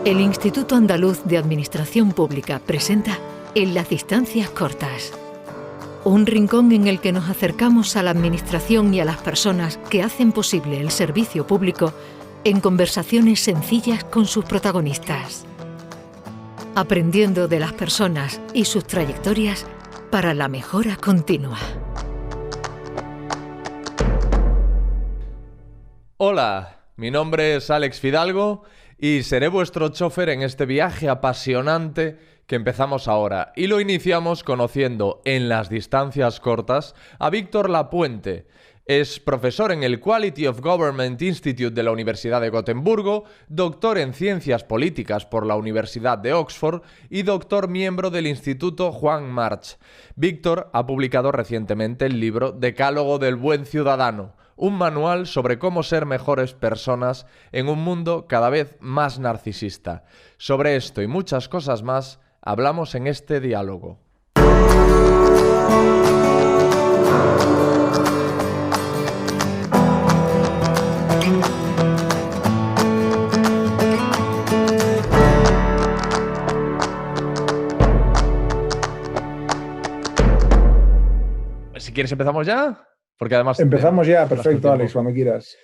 El Instituto Andaluz de Administración Pública presenta En las distancias cortas. Un rincón en el que nos acercamos a la administración y a las personas que hacen posible el servicio público en conversaciones sencillas con sus protagonistas. Aprendiendo de las personas y sus trayectorias para la mejora continua. Hola, mi nombre es Alex Fidalgo y seré vuestro chofer en este viaje apasionante que empezamos ahora. Y lo iniciamos conociendo en las distancias cortas a Víctor Lapuente. Es profesor en el Quality of Government Institute de la Universidad de Gotemburgo, doctor en Ciencias Políticas por la Universidad de Oxford y doctor miembro del Instituto Juan March. Víctor ha publicado recientemente el libro Decálogo del Buen Ciudadano, un manual sobre cómo ser mejores personas en un mundo cada vez más narcisista. Sobre esto y muchas cosas más hablamos en este diálogo. Si quieres empezamos ya, porque además... Empezamos ya, perfecto, Alex, cuando quieras.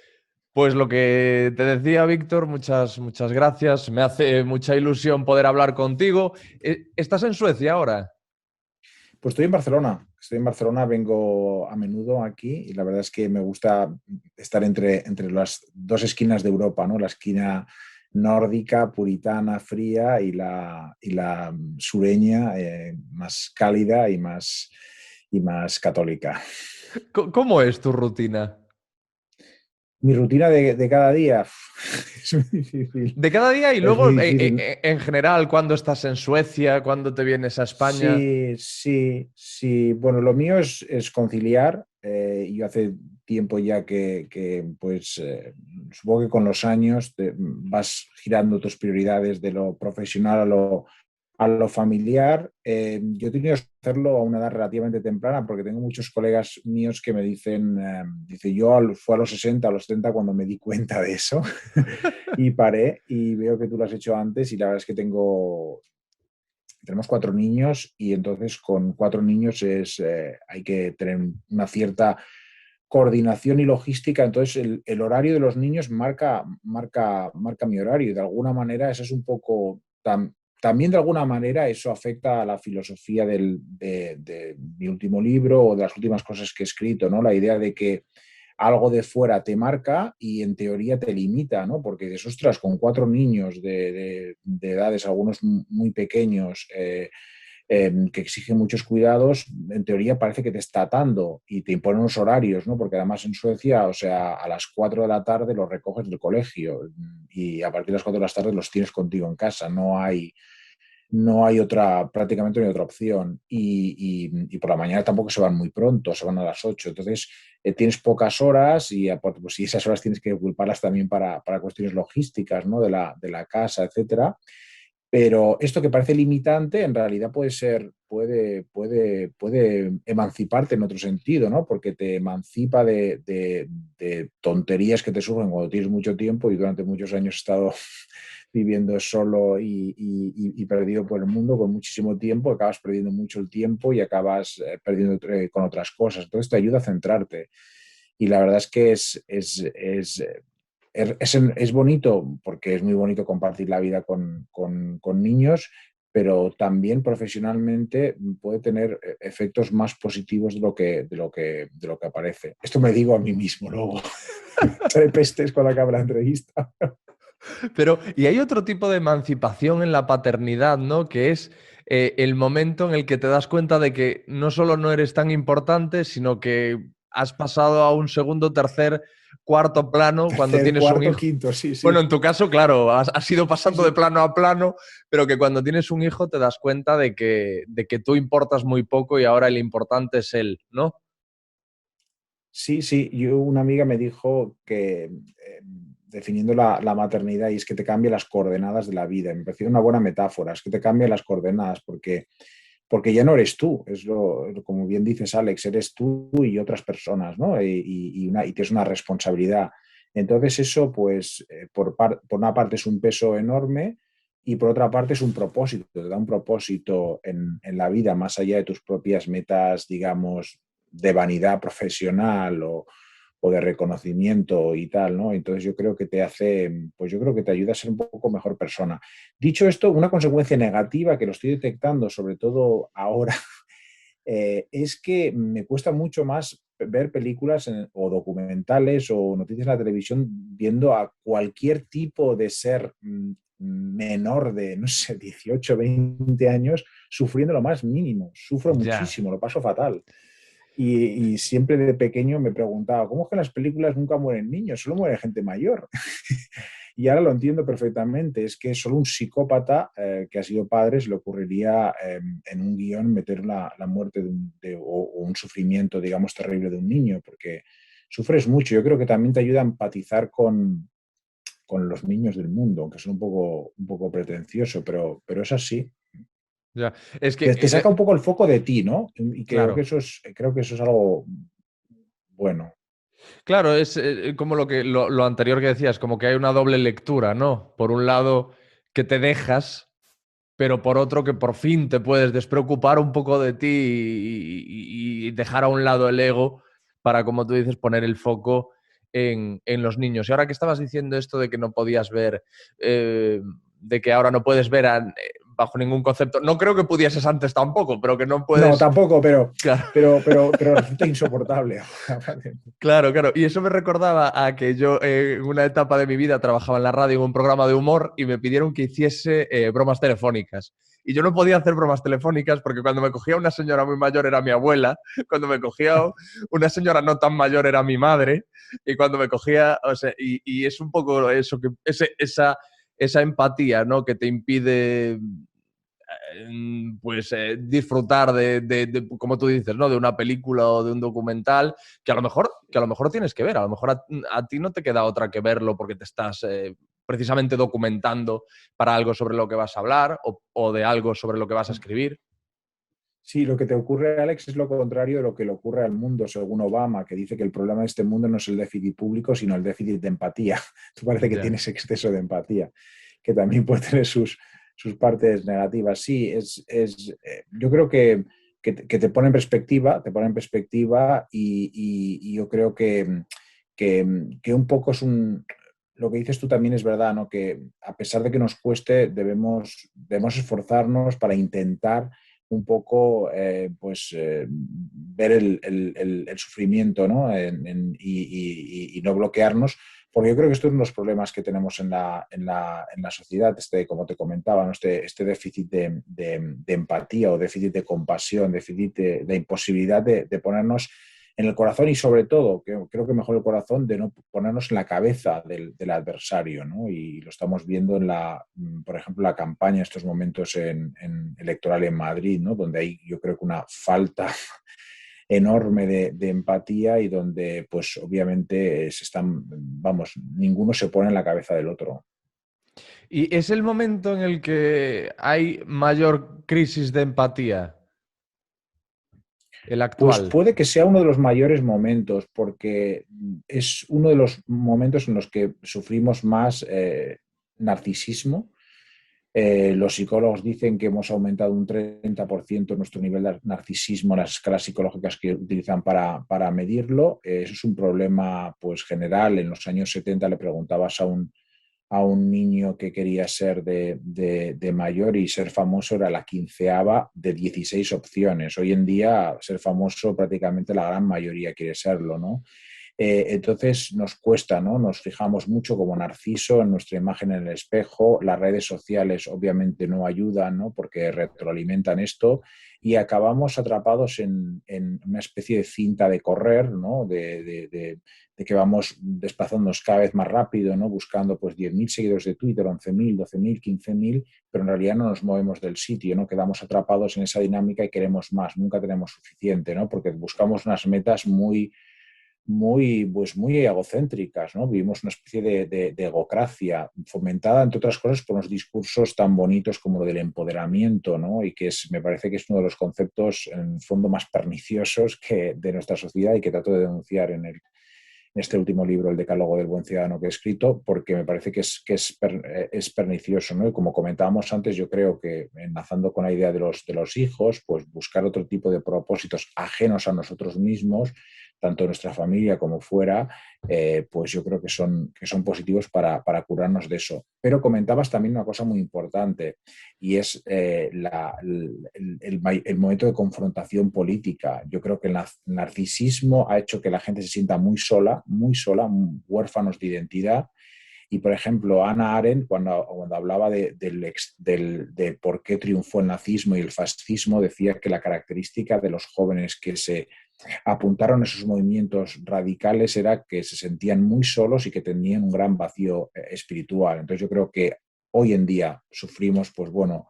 Pues lo que te decía, Víctor, muchas gracias. Me hace mucha ilusión poder hablar contigo. ¿Estás en Suecia ahora? Pues estoy en Barcelona, vengo a menudo aquí y la verdad es que me gusta estar entre las dos esquinas de Europa, ¿no? La esquina nórdica, puritana, fría y la sureña, más cálida y más católica. ¿Cómo es tu rutina? Mi rutina de cada día es muy difícil. De cada día y luego en general, ¿cuándo estás en Suecia? ¿Cuándo te vienes a España? Sí. Bueno, lo mío es conciliar. Yo hace tiempo ya que supongo que con los años vas girando tus prioridades de lo profesional a lo familiar. Yo he tenido que hacerlo a una edad relativamente temprana porque tengo muchos colegas míos que me dicen, fue a los 60, a los 70 cuando me di cuenta de eso y paré, y veo que tú lo has hecho antes y la verdad es que tenemos 4 niños y entonces con 4 niños hay que tener una cierta coordinación y logística. Entonces el horario de los niños marca mi horario y de alguna manera eso es un poco... También de alguna manera eso afecta a la filosofía de mi último libro o de las últimas cosas que he escrito, ¿no? La idea de que algo de fuera te marca y en teoría te limita, ¿no? Porque dices, ostras, con 4 niños de edades, algunos muy pequeños, que exigen muchos cuidados, en teoría parece que te está atando y te imponen unos horarios, ¿no? Porque además en Suecia, o sea, a las 4 de la tarde los recoges del colegio y a partir de las 4 de la tarde los tienes contigo en casa, prácticamente no hay otra opción. Y por la mañana tampoco se van muy pronto, se van a las 8. Entonces tienes pocas horas y pues, esas horas tienes que ocuparlas también para cuestiones logísticas, ¿no? de la casa, etcétera. Pero esto que parece limitante en realidad puede emanciparte en otro sentido, ¿no? Porque te emancipa de tonterías que te surgen cuando tienes mucho tiempo, y durante muchos años he estado viviendo solo y perdido por el mundo con muchísimo tiempo. Acabas perdiendo mucho el tiempo y acabas perdiendo con otras cosas. Entonces te ayuda a centrarte. Y la verdad es que es bonito, porque es muy bonito compartir la vida con niños, pero también profesionalmente puede tener efectos más positivos de lo que aparece. Esto me digo a mí mismo luego. Echaré pestes cuando acabe la entrevista. Pero, y hay otro tipo de emancipación en la paternidad, ¿no? Que es el momento en el que te das cuenta de que no solo no eres tan importante, sino que has pasado a un segundo, tercer, cuarto plano cuando Tercer, tienes un cuarto, hijo. quinto, sí. Bueno, en tu caso, claro, has ido pasando de plano a plano, pero que cuando tienes un hijo te das cuenta de que tú importas muy poco y ahora el importante es él, ¿no? Sí. Una amiga me dijo que, definiendo la maternidad, y es que te cambia las coordenadas de la vida. Me pareció una buena metáfora, es que te cambia las coordenadas porque ya no eres tú, como bien dices, Alex, eres tú y otras personas, ¿no? Y tienes una responsabilidad. Entonces eso, pues, por una parte es un peso enorme, y por otra parte es un propósito, te da un propósito en la vida, más allá de tus propias metas, digamos, de vanidad profesional o de reconocimiento y tal, ¿no? Entonces yo creo que te hace, pues yo creo que te ayuda a ser un poco mejor persona. Dicho esto, una consecuencia negativa que lo estoy detectando, sobre todo ahora, es que me cuesta mucho más ver películas o documentales o noticias en la televisión viendo a cualquier tipo de ser menor de, no sé, 18 20 años sufriendo lo más mínimo. Sufro Ya. muchísimo, lo paso fatal. Y siempre de pequeño me preguntaba, ¿cómo es que en las películas nunca mueren niños? Solo muere gente mayor. Y ahora lo entiendo perfectamente. Es que solo un psicópata que ha sido padre se le ocurriría en un guión meter la muerte o un sufrimiento, digamos, terrible de un niño, porque sufres mucho. Yo creo que también te ayuda a empatizar con los niños del mundo, aunque es un poco pretencioso, pero es así. Ya. Es que, Te saca un poco el foco de ti, ¿no? Y claro. creo que eso es algo bueno. Claro, es como lo anterior que decías, como que hay una doble lectura, ¿no? Por un lado, que te dejas, pero por otro, que por fin te puedes despreocupar un poco de ti y dejar a un lado el ego para, como tú dices, poner el foco en los niños. Y ahora que estabas diciendo esto de que no podías ver, de que ahora no puedes ver bajo ningún concepto, no creo que pudieses antes tampoco, pero que no No, puedes. tampoco, Claro. pero resulta insoportable. Claro, claro. Y eso me recordaba a que yo en una etapa de mi vida trabajaba en la radio en un programa de humor y me pidieron que hiciese bromas telefónicas. Y yo no podía hacer bromas telefónicas porque cuando me cogía una señora muy mayor era mi abuela, cuando me cogía una señora no tan mayor era mi madre, y cuando me cogía, o sea, y es un poco eso, esa empatía, ¿no? Que te impide pues disfrutar como tú dices, ¿no? De una película o de un documental que a lo mejor tienes que ver, a lo mejor a ti no te queda otra que verlo porque te estás precisamente documentando para algo sobre lo que vas a hablar o de algo sobre lo que vas a escribir. Sí, lo que te ocurre, Alex, es lo contrario de lo que le ocurre al mundo, según Obama, que dice que el problema de este mundo no es el déficit público, sino el déficit de empatía. Tú parece que Ya. tienes exceso de empatía, que también puede tener sus partes negativas. Sí, yo creo que te pone en perspectiva, y yo creo que un poco lo que dices tú también es verdad, ¿no? Que a pesar de que nos cueste, debemos esforzarnos para intentar un poco ver el sufrimiento, ¿no? Y no bloquearnos, porque yo creo que esto es uno de los problemas que tenemos en la sociedad, como te comentaba, ¿no? Este déficit de empatía o déficit de compasión, déficit de imposibilidad de ponernos en el corazón y sobre todo, creo que mejor el corazón, de no ponernos en la cabeza del adversario, ¿no? Y lo estamos viendo por ejemplo, la campaña en estos momentos electoral en Madrid, ¿no? Donde hay, yo creo que una falta enorme de empatía y donde, pues, obviamente vamos, ninguno se pone en la cabeza del otro. Y es el momento en el que hay mayor crisis de empatía, el Pues actual. puede que sea uno de los mayores momentos, porque es uno de los momentos en los que sufrimos más narcisismo. Los psicólogos dicen que hemos aumentado un 30% nuestro nivel de narcisismo en las escalas psicológicas que utilizan para medirlo. Eso es un problema, pues, general. En los años 70 le preguntabas a un niño que quería ser de mayor, y ser famoso era la quinceava de 16 opciones. Hoy en día ser famoso prácticamente la gran mayoría quiere serlo, ¿no? Entonces nos cuesta, ¿no? Nos fijamos mucho como Narciso en nuestra imagen en el espejo. Las redes sociales obviamente no ayudan, ¿no? Porque retroalimentan esto y acabamos atrapados en una especie de cinta de correr, ¿no? De que vamos desplazándonos cada vez más rápido, ¿no? Buscando pues 10.000 seguidores de Twitter, 11.000, 12.000, 15.000, pero en realidad no nos movemos del sitio, ¿no? Quedamos atrapados en esa dinámica y queremos más, nunca tenemos suficiente, ¿no? Porque buscamos unas metas muy egocéntricas, ¿no? Vivimos una especie de egocracia fomentada, entre otras cosas, por unos discursos tan bonitos como lo del empoderamiento, ¿no? Y que me parece que es uno de los conceptos, en el fondo, más perniciosos de nuestra sociedad y que trato de denunciar este último libro, El Decálogo del Buen Ciudadano, que he escrito, porque me parece que es pernicioso, ¿no? Y como comentábamos antes, yo creo que enlazando con la idea de los hijos, pues buscar otro tipo de propósitos ajenos a nosotros mismos, tanto en nuestra familia como fuera, pues yo creo que son positivos para curarnos de eso. Pero comentabas también una cosa muy importante, y es el momento de confrontación política. Yo creo que el narcisismo ha hecho que la gente se sienta muy sola, huérfanos de identidad. Y, por ejemplo, Hannah Arendt, cuando hablaba de por qué triunfó el nazismo y el fascismo, decía que la característica de los jóvenes que se apuntaron a esos movimientos radicales era que se sentían muy solos y que tenían un gran vacío espiritual. Entonces yo creo que hoy en día sufrimos, pues bueno,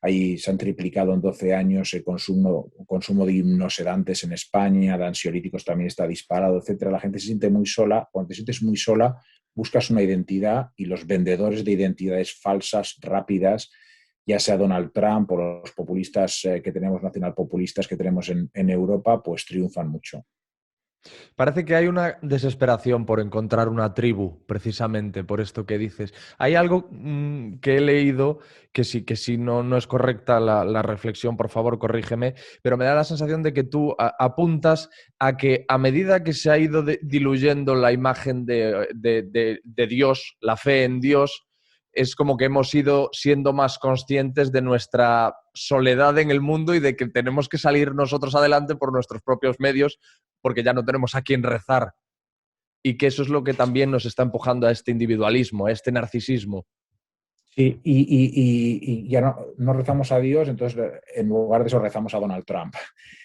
ahí se han triplicado en 12 años el consumo de hipnosedantes en España, de ansiolíticos también está disparado, etcétera. La gente se siente muy sola. Cuando te sientes muy sola, buscas una identidad, y los vendedores de identidades falsas, rápidas, ya sea Donald Trump o los populistas que tenemos, nacionalpopulistas que tenemos en Europa, pues triunfan mucho. Parece que hay una desesperación por encontrar una tribu, precisamente por esto que dices. Hay algo que he leído que si no es correcta la reflexión, por favor, corrígeme, pero me da la sensación de que tú apuntas a que a medida que se ha ido diluyendo la imagen de Dios, la fe en Dios, es como que hemos ido siendo más conscientes de nuestra soledad en el mundo y de que tenemos que salir nosotros adelante por nuestros propios medios, porque ya no tenemos a quién rezar, y que eso es lo que también nos está empujando a este individualismo, a este narcisismo. Sí, y ya no rezamos a Dios, entonces en lugar de eso rezamos a Donald Trump.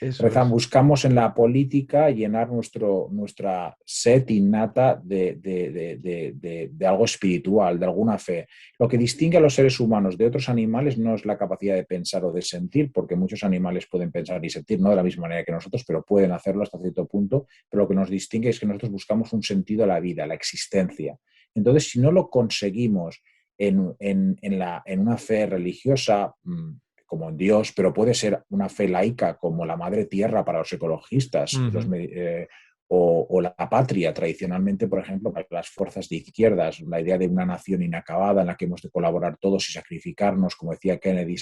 Eso es. Buscamos en la política llenar nuestra sed innata de algo espiritual, de alguna fe. Lo que distingue a los seres humanos de otros animales no es la capacidad de pensar o de sentir, porque muchos animales pueden pensar y sentir, no de la misma manera que nosotros, pero pueden hacerlo hasta cierto punto. Pero lo que nos distingue es que nosotros buscamos un sentido a la vida, a la existencia. Entonces, si no lo conseguimos en una fe religiosa como en Dios, pero puede ser una fe laica como la madre tierra para los ecologistas, o la patria tradicionalmente, por ejemplo, para las fuerzas de izquierdas, la idea de una nación inacabada en la que hemos de colaborar todos y sacrificarnos, como decía Kennedy,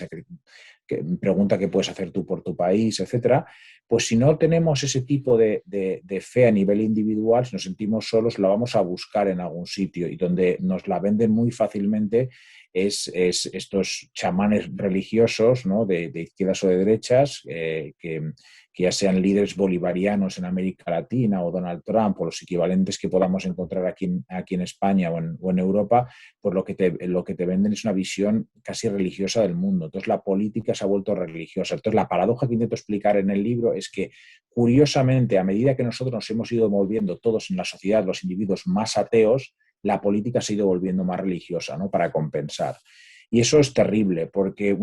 pregunta qué puedes hacer tú por tu país, etcétera. Pues si no tenemos ese tipo de fe a nivel individual, si nos sentimos solos, la vamos a buscar en algún sitio, y donde nos la venden muy fácilmente es estos chamanes religiosos, ¿no? de izquierdas o de derechas, que ya sean líderes bolivarianos en América Latina o Donald Trump o los equivalentes que podamos encontrar aquí en España o en Europa, pues lo que te venden es una visión casi religiosa del mundo. Entonces la política se ha vuelto religiosa. Entonces la paradoja que intento explicar en el libro es que, curiosamente, a medida que nosotros nos hemos ido volviendo todos en la sociedad, los individuos más ateos, la política se ha ido volviendo más religiosa, ¿no? Para compensar. Y eso es terrible, porque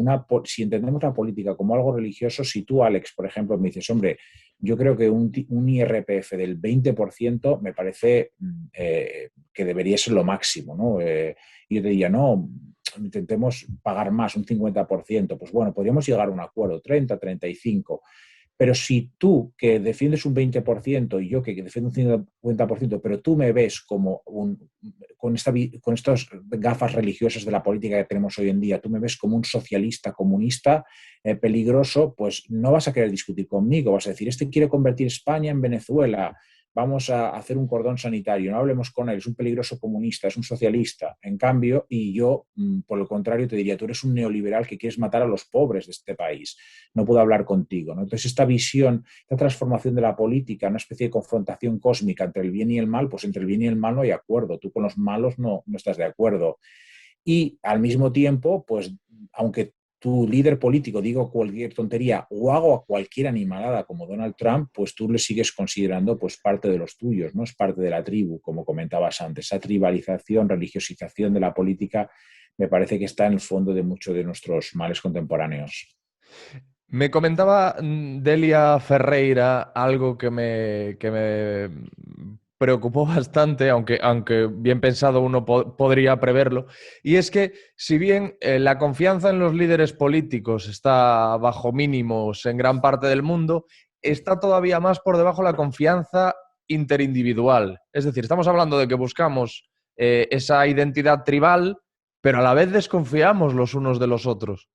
si entendemos la política como algo religioso, si tú, Alex, por ejemplo, me dices, hombre, yo creo que un IRPF del 20% me parece que debería ser lo máximo, ¿no? Y yo te diría, no, intentemos pagar más, un 50%. Pues bueno, podríamos llegar a un acuerdo, 30, 35%. Pero si tú, que defiendes un 20%, y yo que defiendo un 50%, pero tú me ves como con estas gafas religiosas de la política que tenemos hoy en día, tú me ves como un socialista comunista peligroso, pues no vas a querer discutir conmigo. Vas a decir, este quiere convertir España en Venezuela, vamos a hacer un cordón sanitario, no hablemos con él, es un peligroso comunista, es un socialista. En cambio, y yo, por el contrario, te diría, tú eres un neoliberal que quieres matar a los pobres de este país, no puedo hablar contigo, ¿no? Entonces, esta visión, esta transformación de la política, una especie de confrontación cósmica entre el bien y el mal, pues entre el bien y el mal no hay acuerdo, tú con los malos no estás de acuerdo. Y al mismo tiempo, pues aunque tu líder político diga cualquier tontería o haga cualquier animalada como Donald Trump, pues tú le sigues considerando pues parte de los tuyos, ¿no? Es parte de la tribu, como comentabas antes. Esa tribalización, religiosización de la política me parece que está en el fondo de muchos de nuestros males contemporáneos. Me comentaba Delia Ferreira algo que me preocupó bastante, aunque bien pensado uno podría preverlo, y es que si bien la confianza en los líderes políticos está bajo mínimos en gran parte del mundo, está todavía más por debajo la confianza interindividual. Es decir, estamos hablando de que buscamos esa identidad tribal, pero a la vez desconfiamos los unos de los otros.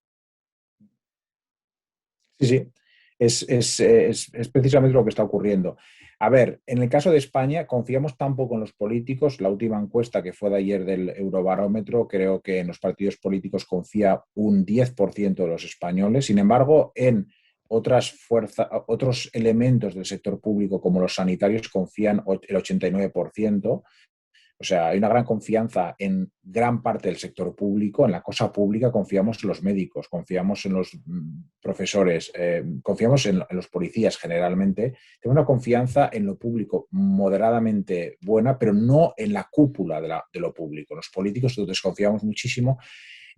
Sí, sí, es precisamente lo que está ocurriendo. A ver, en el caso de España, confiamos tan poco en los políticos. La última encuesta que fue de ayer del Eurobarómetro, creo que en los partidos políticos confía un 10% de los españoles. Sin embargo, en otros elementos del sector público, como los sanitarios, confían el 89%. O sea, hay una gran confianza en gran parte del sector público, en la cosa pública, confiamos en los médicos, confiamos en los profesores, confiamos en los policías generalmente. Tenemos una confianza en lo público moderadamente buena, pero no en la cúpula de lo público. Los políticos desconfiamos muchísimo.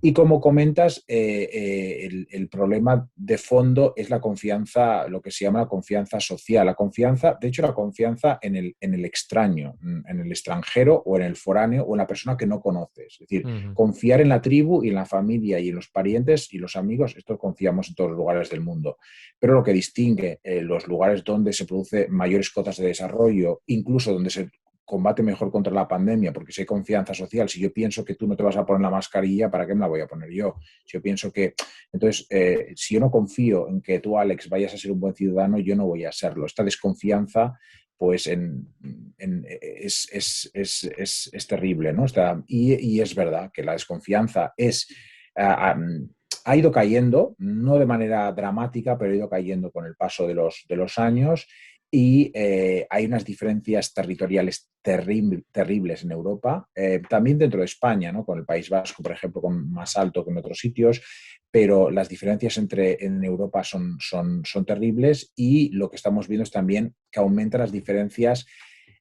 Y como comentas, el problema de fondo es la confianza, lo que se llama la confianza social. La confianza, de hecho, la confianza en el extraño, en el extranjero o en el foráneo o en la persona que no conoces. Es decir, confiar en la tribu y en la familia y en los parientes y los amigos, esto confiamos en todos los lugares del mundo. Pero lo que distingue los lugares donde se produce mayores cotas de desarrollo, incluso donde se combate mejor contra la pandemia, porque si hay confianza social, si yo pienso que tú no te vas a poner la mascarilla, ¿para qué me la voy a poner yo? Si yo pienso que... Entonces, si yo no confío en que tú, Alex, vayas a ser un buen ciudadano, yo no voy a serlo. Esta desconfianza, pues, es terrible, ¿no? Y es verdad que la desconfianza ha ido cayendo, no de manera dramática, pero ha ido cayendo con el paso de los años. Y hay unas diferencias territoriales terribles en Europa, también dentro de España, ¿no? Con el País Vasco, por ejemplo, más alto que en otros sitios, pero las diferencias en Europa son terribles, y lo que estamos viendo es también que aumentan las diferencias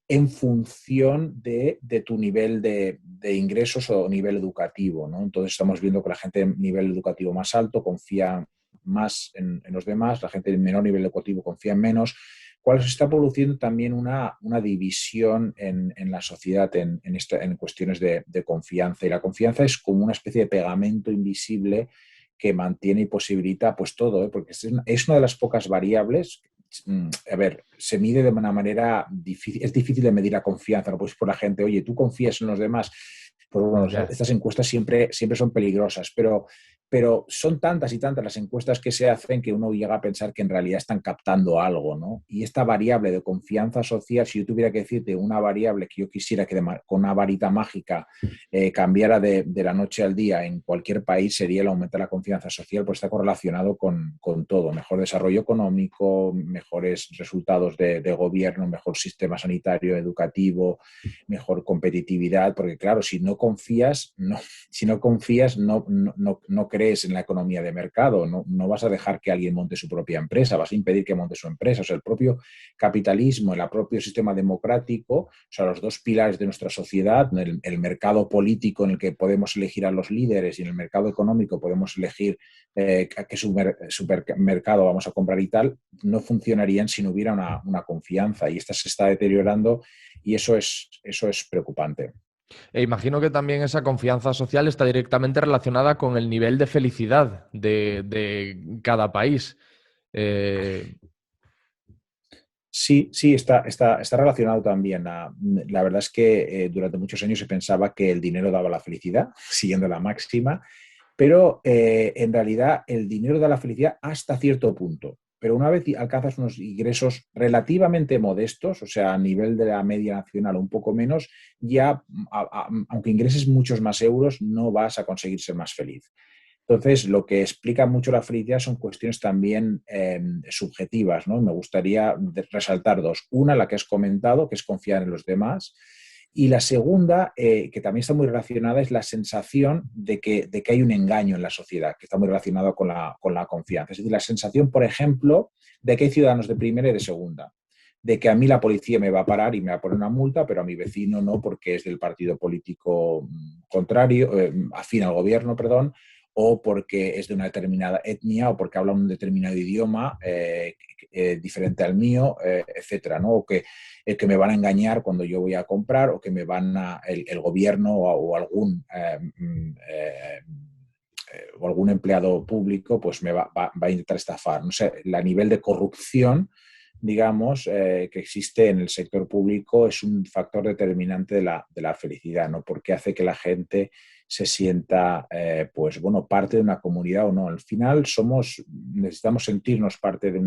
en función de tu nivel de ingresos o nivel educativo, ¿no? Entonces estamos viendo que la gente de nivel educativo más alto confía más en los demás, la gente de menor nivel educativo confía en menos. ¿Cuál se está produciendo también una división en la sociedad en cuestiones de confianza? Y la confianza es como una especie de pegamento invisible que mantiene y posibilita pues todo, ¿eh? Porque es una de las pocas variables. A ver, se mide de una manera difícil, es difícil de medir la confianza, no puedes por la gente, oye, ¿tú confías en los demás? Pues bueno, estas encuestas siempre son peligrosas, pero son tantas y tantas las encuestas que se hacen que uno llega a pensar que en realidad están captando algo, ¿no? Y esta variable de confianza social, si yo tuviera que decirte una variable que yo quisiera que con una varita mágica cambiara de la noche al día en cualquier país, sería el aumento de la confianza social, pues está correlacionado con todo. Mejor desarrollo económico, mejores resultados de gobierno, mejor sistema sanitario, educativo, mejor competitividad, porque claro, si no confías, no crees en la economía de mercado, no vas a dejar que alguien monte su propia empresa, vas a impedir que monte su empresa. O sea, el propio capitalismo, el propio sistema democrático, o sea, los dos pilares de nuestra sociedad, el mercado político en el que podemos elegir a los líderes y en el mercado económico podemos elegir a qué supermercado vamos a comprar y tal, no funcionarían si no hubiera una confianza, y esta se está deteriorando, y eso es preocupante. E imagino que también esa confianza social está directamente relacionada con el nivel de felicidad de cada país. Sí, está relacionado también. La verdad es que durante muchos años se pensaba que el dinero daba la felicidad, siguiendo la máxima, pero en realidad el dinero da la felicidad hasta cierto punto. Pero una vez alcanzas unos ingresos relativamente modestos, o sea, a nivel de la media nacional o un poco menos, ya, aunque ingreses muchos más euros, no vas a conseguir ser más feliz. Entonces, lo que explica mucho la felicidad son cuestiones también subjetivas, ¿no? Me gustaría resaltar dos. Una, la que has comentado, que es confiar en los demás. Y la segunda, que también está muy relacionada, es la sensación de que hay un engaño en la sociedad, que está muy relacionado con la confianza. Es decir, la sensación, por ejemplo, de que hay ciudadanos de primera y de segunda. De que a mí la policía me va a parar y me va a poner una multa, pero a mi vecino no, porque es del partido político contrario, afín al gobierno, perdón, o porque es de una determinada etnia, o porque habla un determinado idioma diferente al mío, etcétera, ¿no? O que me van a engañar cuando yo voy a comprar, o que me van el gobierno o algún o algún empleado público pues me va a intentar estafar. No sé, el nivel de corrupción digamos, que existe en el sector público es un factor determinante de la felicidad, ¿no? Porque hace que la gente se sienta, pues bueno, parte de una comunidad o no. Al final necesitamos sentirnos parte de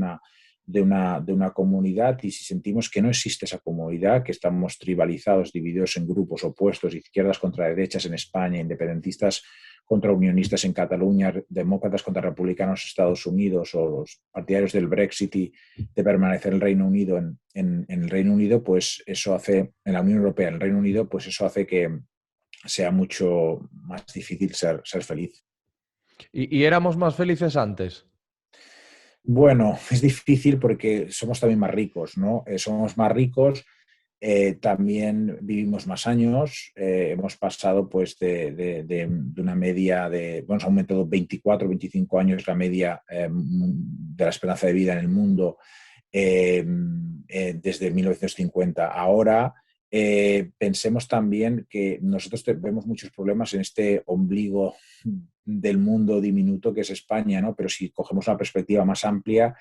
una comunidad, y si sentimos que no existe esa comunidad, que estamos tribalizados, divididos en grupos opuestos, izquierdas contra derechas en España, independentistas contra unionistas en Cataluña, demócratas contra republicanos en Estados Unidos, o los partidarios del Brexit y de permanecer el Reino Unido en el Reino Unido, pues eso hace, en la Unión Europea, en el Reino Unido, pues eso hace que sea mucho más difícil ser feliz. ¿Y éramos más felices antes? Bueno, es difícil porque somos también más ricos, ¿no? Somos más ricos, también vivimos más años, hemos pasado pues de una media bueno, se ha aumentado 24, 25 años la media de la esperanza de vida en el mundo desde 1950. Ahora pensemos también que nosotros vemos muchos problemas en este ombligo del mundo diminuto que es España, ¿no? Pero si cogemos una perspectiva más amplia,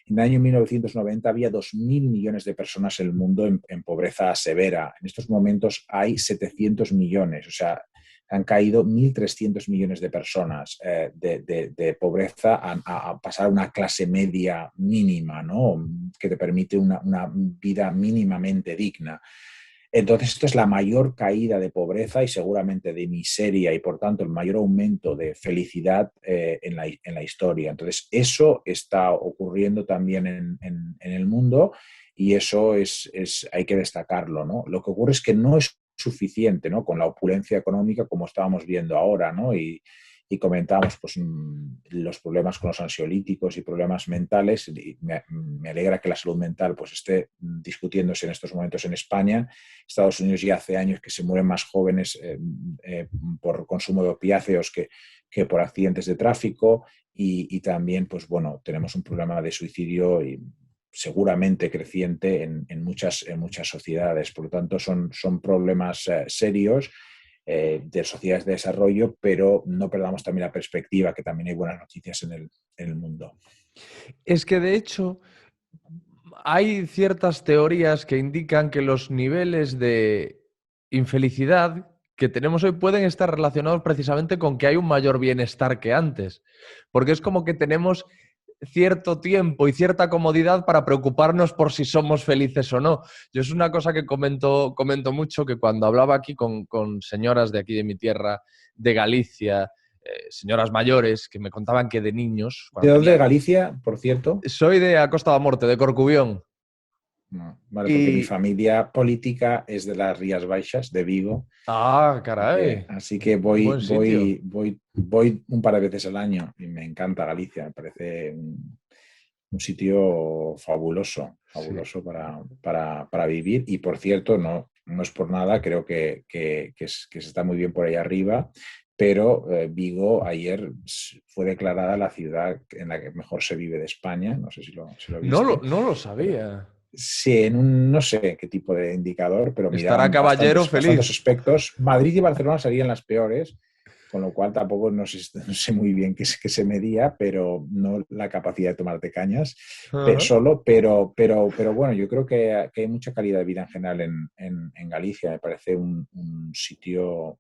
en el año 1990 había 2.000 millones de personas en el mundo en pobreza severa. En estos momentos hay 700 millones, o sea, han caído 1.300 millones de personas de pobreza a pasar a una clase media mínima, ¿no? Que te permite una vida mínimamente digna. Entonces, esto es la mayor caída de pobreza y seguramente de miseria, y por tanto el mayor aumento de felicidad en la historia. Entonces, eso está ocurriendo también en el mundo, y eso hay que destacarlo, ¿no? Lo que ocurre es que no es suficiente, ¿no? Con la opulencia económica como estábamos viendo ahora, ¿no? Y comentábamos pues, los problemas con los ansiolíticos y problemas mentales. Y me alegra que la salud mental pues, esté discutiéndose en estos momentos en España. Estados Unidos ya hace años que se mueren más jóvenes por consumo de opiáceos que por accidentes de tráfico, y también pues, bueno, tenemos un problema de suicidio y seguramente creciente en muchas sociedades. Por lo tanto, son problemas serios de sociedades de desarrollo, pero no perdamos también la perspectiva, que también hay buenas noticias en el mundo. Es que de hecho hay ciertas teorías que indican que los niveles de infelicidad que tenemos hoy pueden estar relacionados precisamente con que hay un mayor bienestar que antes, porque es como que tenemos cierto tiempo y cierta comodidad para preocuparnos por si somos felices o no. Yo es una cosa que comento mucho, que cuando hablaba aquí con señoras de aquí de mi tierra, de Galicia, señoras mayores, que me contaban que de niños... ¿De dónde? ¿De Galicia, por cierto? Soy de A Costa da Morte, de Corcubión. No, vale, porque mi familia política es de las Rías Baixas, de Vigo. Ah, caray. Así que voy un par de veces al año y me encanta Galicia. Me parece un sitio fabuloso sí. para vivir. Y por cierto, no es por nada, creo que se está muy bien por ahí arriba, pero Vigo ayer fue declarada la ciudad en la que mejor se vive de España. No sé si lo viste. No lo sabía. Sí, no sé qué tipo de indicador, pero estará miraban Caballero bastantes feliz. aspectos. Madrid y Barcelona serían las peores, con lo cual tampoco no sé muy bien qué se medía, pero no la capacidad de tomarte cañas solo. Pero bueno, yo creo que hay mucha calidad de vida en general en Galicia. Me parece un sitio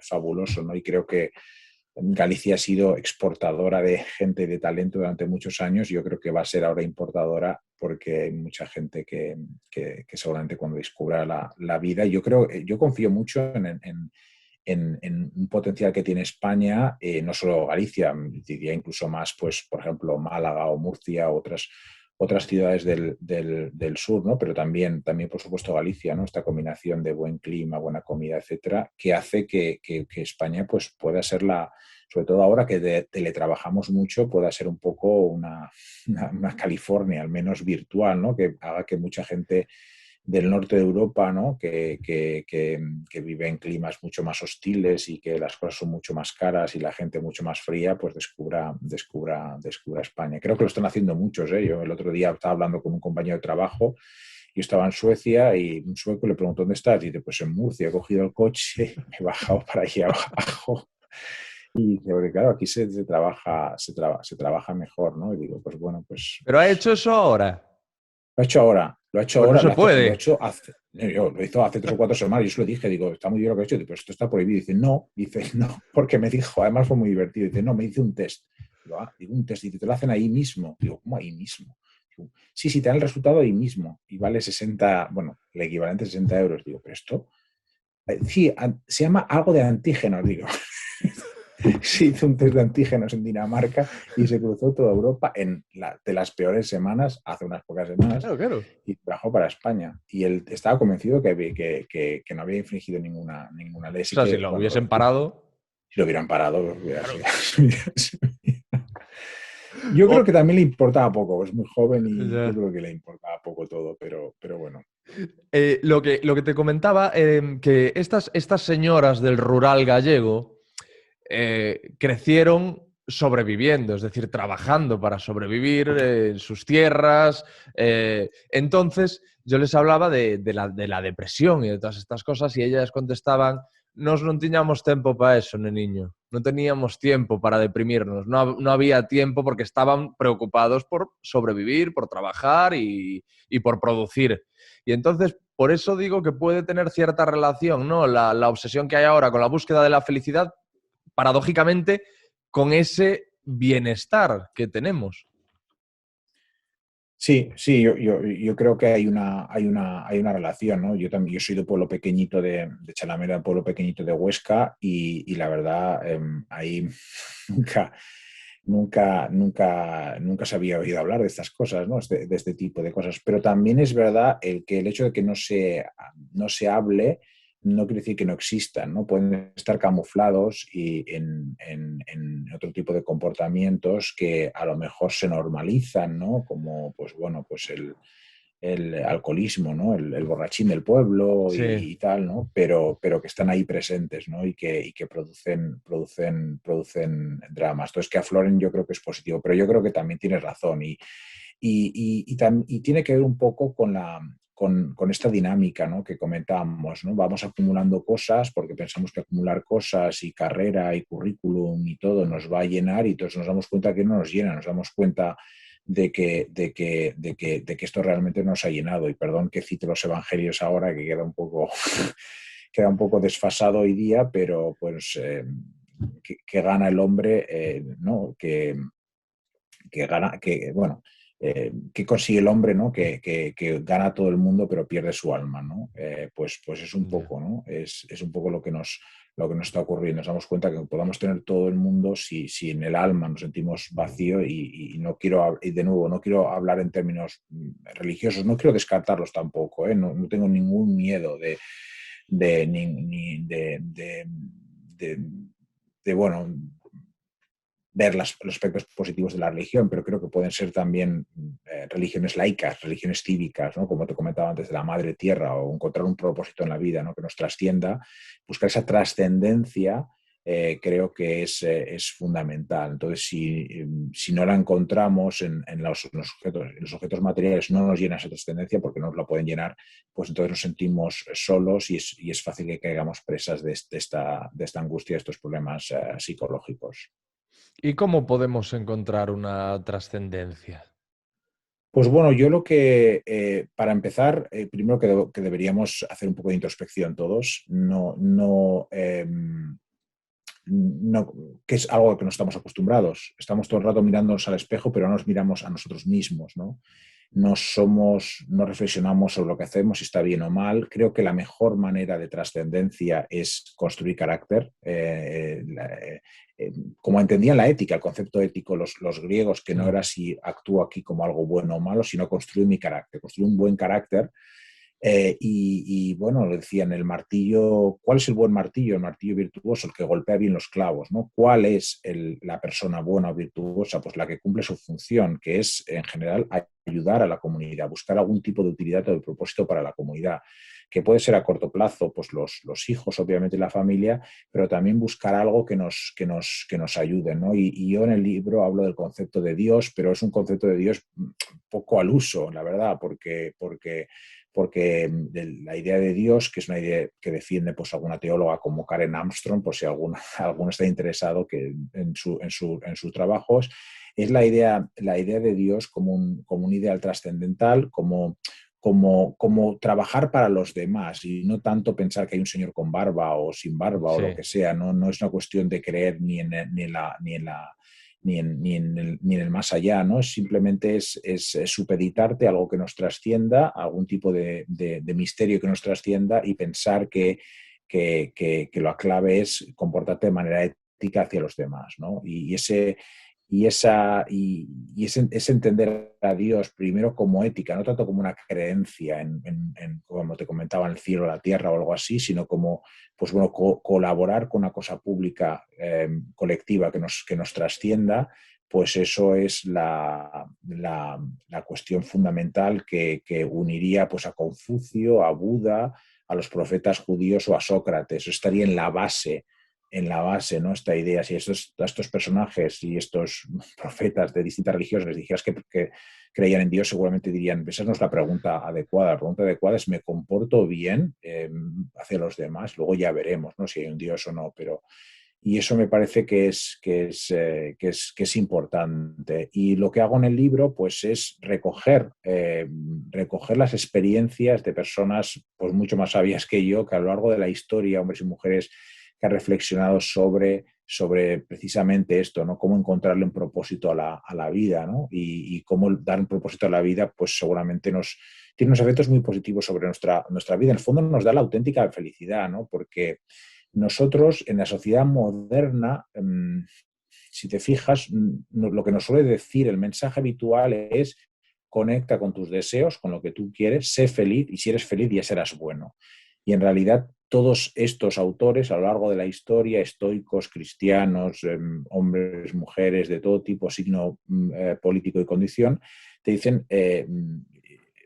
fabuloso, ¿no? Y creo que Galicia ha sido exportadora de gente y de talento durante muchos años. Yo creo que va a ser ahora importadora, porque hay mucha gente que seguramente cuando descubra la vida, yo confío mucho en un potencial que tiene España, no solo Galicia, diría incluso más, pues, por ejemplo, Málaga o Murcia o otras ciudades del sur, ¿no? Pero también, por supuesto, Galicia, ¿no? Esta combinación de buen clima, buena comida, etcétera, que hace que España pues, pueda ser sobre todo ahora que teletrabajamos mucho, pueda ser un poco una California, al menos virtual, ¿no? Que haga que mucha gente del norte de Europa, ¿no? que vive en climas mucho más hostiles y que las cosas son mucho más caras y la gente mucho más fría, pues descubra España. Creo que lo están haciendo muchos, ¿eh? Yo el otro día estaba hablando con un compañero de trabajo. Yo estaba en Suecia y un sueco le preguntó: ¿dónde estás? Y dice: pues en Murcia. He cogido el coche, me he bajado para allí abajo Y dice, porque claro, aquí se trabaja mejor, ¿no? Y digo, pues bueno, Pero ha hecho eso ahora. lo ha hecho ahora, Pues no se lo ha puede. hecho hace, lo hizo hace 3 o 4 semanas. Yo se lo dije, digo, está muy bien lo que ha hecho, pero esto está prohibido. Dice, no, porque me dijo, además fue muy divertido. Dice, no, me hice un test. Digo, un test, dice, te lo hacen ahí mismo. Digo, ¿cómo ahí mismo? Digo, sí, sí, te dan el resultado ahí mismo. Y vale 60, bueno, el equivalente a 60 euros. Digo, pero esto, sí, se llama algo de antígenos, digo. Se hizo un test de antígenos en Dinamarca y se cruzó toda Europa de las peores semanas, hace unas pocas semanas, Claro, claro. y trabajó para España. Y él estaba convencido que no había infringido ninguna ley. O Así sea, si que, lo bueno, hubiesen parado. si lo hubieran parado, Claro. yo O- creo que también le importaba poco, es muy joven y yo Ya. creo que le importaba poco todo, pero bueno. Lo que te comentaba, que estas señoras del rural gallego crecieron sobreviviendo, es decir, trabajando para sobrevivir en sus tierras. Entonces, yo les hablaba de la depresión y de todas estas cosas y ellas contestaban, nos non tiñamos tempo para eso, neniño. No teníamos tiempo para deprimirnos. No había tiempo porque estaban preocupados por sobrevivir, por trabajar y por producir. Y entonces, por eso digo que puede tener cierta relación, ¿no? La obsesión que hay ahora con la búsqueda de la felicidad, paradójicamente, con ese bienestar que tenemos. Sí, sí, yo creo que hay una relación, ¿no? Yo también, yo soy de pueblo pequeñito de Chalamera, pueblo pequeñito de Huesca, y la verdad, ahí nunca, nunca se había oído hablar de estas cosas, ¿no? De este tipo de cosas. Pero también es verdad el hecho de que no se hable no quiere decir que no existan, ¿no? Pueden estar camuflados y en otro tipo de comportamientos que a lo mejor se normalizan, ¿no? Como, pues bueno, pues el alcoholismo, ¿no? El borrachín del pueblo Sí. y tal, ¿no? Pero que están ahí presentes, ¿no? Y que producen dramas. Entonces, que afloren yo creo que es positivo, pero yo creo que también tienes razón y tiene que ver un poco con esta dinámica, ¿no? Que comentábamos, ¿no? Vamos acumulando cosas porque pensamos que acumular cosas y carrera y currículum y todo nos va a llenar y entonces nos damos cuenta que no nos llena, nos damos cuenta de que esto realmente nos ha llenado. Y perdón que cite los evangelios ahora, que queda un poco desfasado hoy día, pero pues que gana el hombre, ¿no? Que gana, bueno, que consigue el hombre, ¿no? Que gana todo el mundo, pero pierde su alma, ¿no? Pues es un Ya. poco, ¿no? Es un poco lo que nos está ocurriendo. Nos damos cuenta que podamos tener todo el mundo si en el alma nos sentimos vacío y no quiero, y de nuevo, no quiero hablar en términos religiosos, no quiero descartarlos tampoco, ¿eh? No tengo ningún miedo de, ni de, bueno, ver los aspectos positivos de la religión, pero creo que pueden ser también religiones laicas, religiones cívicas, ¿no? Como te comentaba antes, de la madre tierra, o encontrar un propósito en la vida, ¿no? Que nos trascienda, buscar esa trascendencia. Creo que es fundamental. Entonces, si no la encontramos en los objetos materiales, no nos llena esa trascendencia porque no nos la pueden llenar, pues entonces nos sentimos solos y es fácil que caigamos presas de esta angustia, de estos problemas psicológicos. ¿Y cómo podemos encontrar una trascendencia? Pues bueno, yo para empezar, primero que deberíamos hacer un poco de introspección todos, no, que es algo a lo que no estamos acostumbrados. Estamos todo el rato mirándonos al espejo, pero no nos miramos a nosotros mismos, ¿no? No reflexionamos sobre lo que hacemos, si está bien o mal. Creo que la mejor manera de trascendencia es construir carácter. Como entendían la ética, el concepto ético, los griegos, que no Mm. era si actúo aquí como algo bueno o malo, sino construir mi carácter, construir un buen carácter. Bueno, lo decían, el martillo, ¿cuál es el buen martillo? El martillo virtuoso, el que golpea bien los clavos, ¿no? ¿Cuál es la persona buena o virtuosa? Pues la que cumple su función, que es, en general, ayudar a la comunidad, buscar algún tipo de utilidad o de propósito para la comunidad, que puede ser a corto plazo, pues los hijos, obviamente, la familia, pero también buscar algo que nos ayude, ¿no? Y yo en el libro hablo del concepto de Dios, pero es un concepto de Dios poco al uso, la verdad, porque porque la idea de Dios, que es una idea que defiende pues alguna teóloga como Karen Armstrong, por si alguno está interesado en sus trabajos, es la idea de Dios como un ideal trascendental, como trabajar para los demás y no tanto pensar que hay un señor con barba o sin barba o Sí, lo que sea. No es una cuestión de creer ni en el más allá, ¿no? Simplemente es supeditarte a algo que nos trascienda, a algún tipo de misterio que nos trascienda y pensar que la clave es comportarte de manera ética hacia los demás, ¿no? Es entender a Dios primero como ética, no tanto como una creencia como te comentaba, en el cielo, la tierra o algo así, sino como pues bueno, colaborar con una cosa pública colectiva que nos trascienda, pues eso es la cuestión fundamental que uniría pues, a Confucio, a Buda, a los profetas judíos o a Sócrates. Eso estaría en la base, ¿no? Esta idea, si estos personajes y estos profetas de distintas religiones les dijeras que creían en Dios, seguramente dirían, esa no es la pregunta adecuada. La pregunta adecuada es, ¿me comporto bien hacia los demás? Luego ya veremos, ¿no? Si hay un Dios o no, y eso me parece que es importante. Y lo que hago en el libro pues, es recoger las experiencias de personas pues, mucho más sabias que yo, que a lo largo de la historia, hombres y mujeres, que han reflexionado sobre precisamente esto, ¿no? Cómo encontrarle un propósito a la vida, ¿no? Y cómo dar un propósito a la vida, pues seguramente tiene unos efectos muy positivos sobre nuestra vida. En el fondo nos da la auténtica felicidad, ¿no? Porque nosotros en la sociedad moderna, si te fijas, lo que nos suele decir el mensaje habitual es: conecta con tus deseos, con lo que tú quieres, sé feliz y si eres feliz ya serás bueno. Y en realidad todos estos autores a lo largo de la historia, estoicos, cristianos, hombres, mujeres, de todo tipo, signo político y condición, te dicen un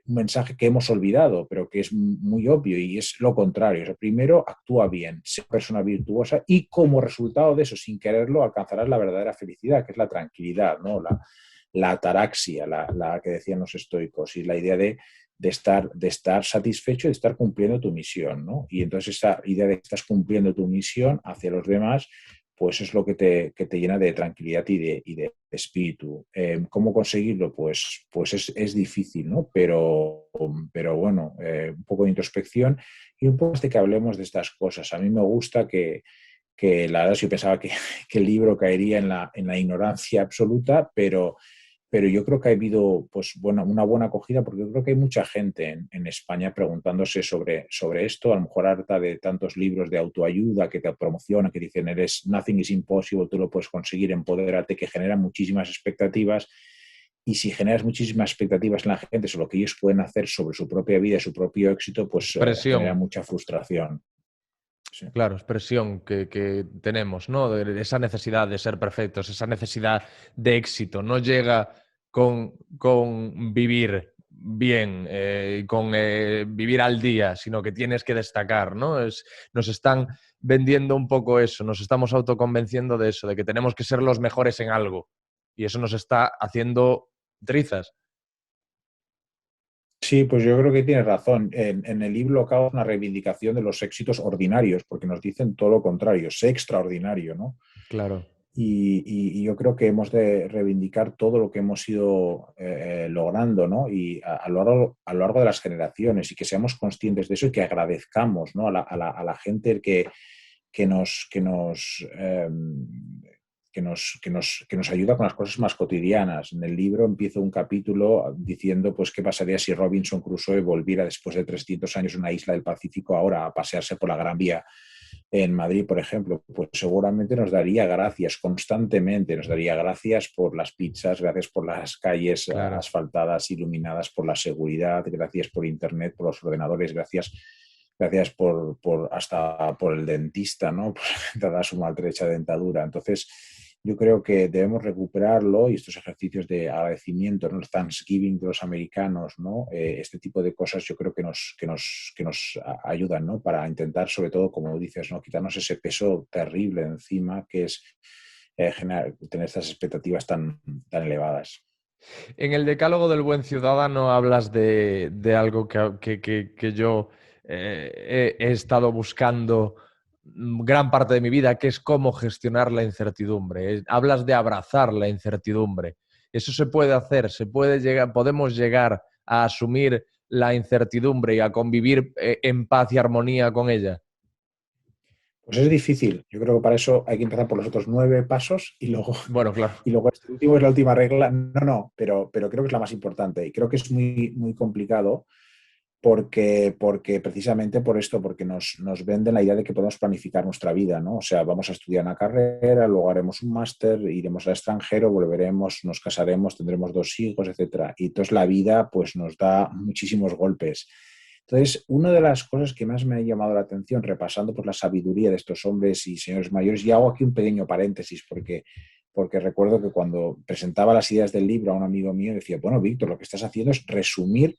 mensaje que hemos olvidado, pero que es muy obvio y es lo contrario. O sea, primero, actúa bien, sé persona virtuosa y como resultado de eso, sin quererlo, alcanzarás la verdadera felicidad, que es la tranquilidad, ¿no? La ataraxia, la que decían los estoicos, y la idea de estar satisfecho y de estar cumpliendo tu misión, ¿no? Y entonces esa idea de que estás cumpliendo tu misión hacia los demás, pues es lo que te llena de tranquilidad y de espíritu. ¿Cómo conseguirlo? Pues es difícil, ¿no? Pero bueno, un poco de introspección y un poco de que hablemos de estas cosas. A mí me gusta que la verdad yo pensaba que el libro caería en la ignorancia absoluta, pero yo creo que ha habido pues, una buena acogida, porque yo creo que hay mucha gente en España preguntándose sobre esto, a lo mejor harta de tantos libros de autoayuda que te promocionan, que dicen nothing is impossible, tú lo puedes conseguir, empodérate, que generan muchísimas expectativas. Y si generas muchísimas expectativas en la gente sobre lo que ellos pueden hacer sobre su propia vida y su propio éxito, pues genera presión. mucha frustración. Sí. Claro, expresión que tenemos, ¿no? De esa necesidad de ser perfectos, esa necesidad de éxito. No llega con vivir bien, con vivir al día, sino que tienes que destacar, ¿no? Nos están vendiendo un poco eso, nos estamos autoconvenciendo de eso, de que tenemos que ser los mejores en algo. Y eso nos está haciendo trizas. Sí, pues yo creo que tienes razón. En el libro acaba una reivindicación de los éxitos ordinarios, porque nos dicen todo lo contrario, sé extraordinario, ¿no? Claro. Y yo creo que hemos de reivindicar todo lo que hemos ido logrando, ¿no? Y a lo largo de las generaciones, y que seamos conscientes de eso y que agradezcamos, ¿no? A la gente que nos, que nos, que nos ayuda con las cosas más cotidianas. En el libro empiezo un capítulo diciendo pues qué pasaría si Robinson Crusoe volviera después de 300 años a una isla del Pacífico ahora a pasearse por la Gran Vía en Madrid, por ejemplo. Pues seguramente nos daría gracias constantemente, nos daría gracias por las pizzas, gracias por las calles Claro. asfaltadas, iluminadas, por la seguridad, gracias por Internet, por los ordenadores, gracias hasta por el dentista, ¿no? Por dar su maltrecha dentadura. Entonces, yo creo que debemos recuperarlo y estos ejercicios de agradecimiento, ¿no? El Thanksgiving de los americanos, ¿no? Este tipo de cosas yo creo que nos ayudan, ¿no? Para intentar, sobre todo, como dices, ¿no? Quitarnos ese peso terrible encima que es tener estas expectativas tan elevadas. En el Decálogo del Buen Ciudadano hablas de algo que yo he estado buscando gran parte de mi vida, que es cómo gestionar la incertidumbre. Hablas de abrazar la incertidumbre. Eso se puede hacer, podemos llegar a asumir la incertidumbre y a convivir en paz y armonía con ella. Pues es difícil. Yo creo que para eso hay que empezar por los otros 9 pasos y luego, Bueno, claro. y luego este último es la última regla. No, pero creo que es la más importante y creo que es muy, muy complicado porque precisamente por esto, porque nos venden la idea de que podemos planificar nuestra vida, ¿no? O sea, vamos a estudiar una carrera, luego haremos un máster, iremos al extranjero, volveremos, nos casaremos, tendremos 2 hijos, etcétera. Y entonces la vida pues nos da muchísimos golpes. Entonces, una de las cosas que más me ha llamado la atención, repasando por la sabiduría de estos hombres y señores mayores, y hago aquí un pequeño paréntesis, porque recuerdo que cuando presentaba las ideas del libro a un amigo mío, decía, bueno, Víctor, lo que estás haciendo es resumir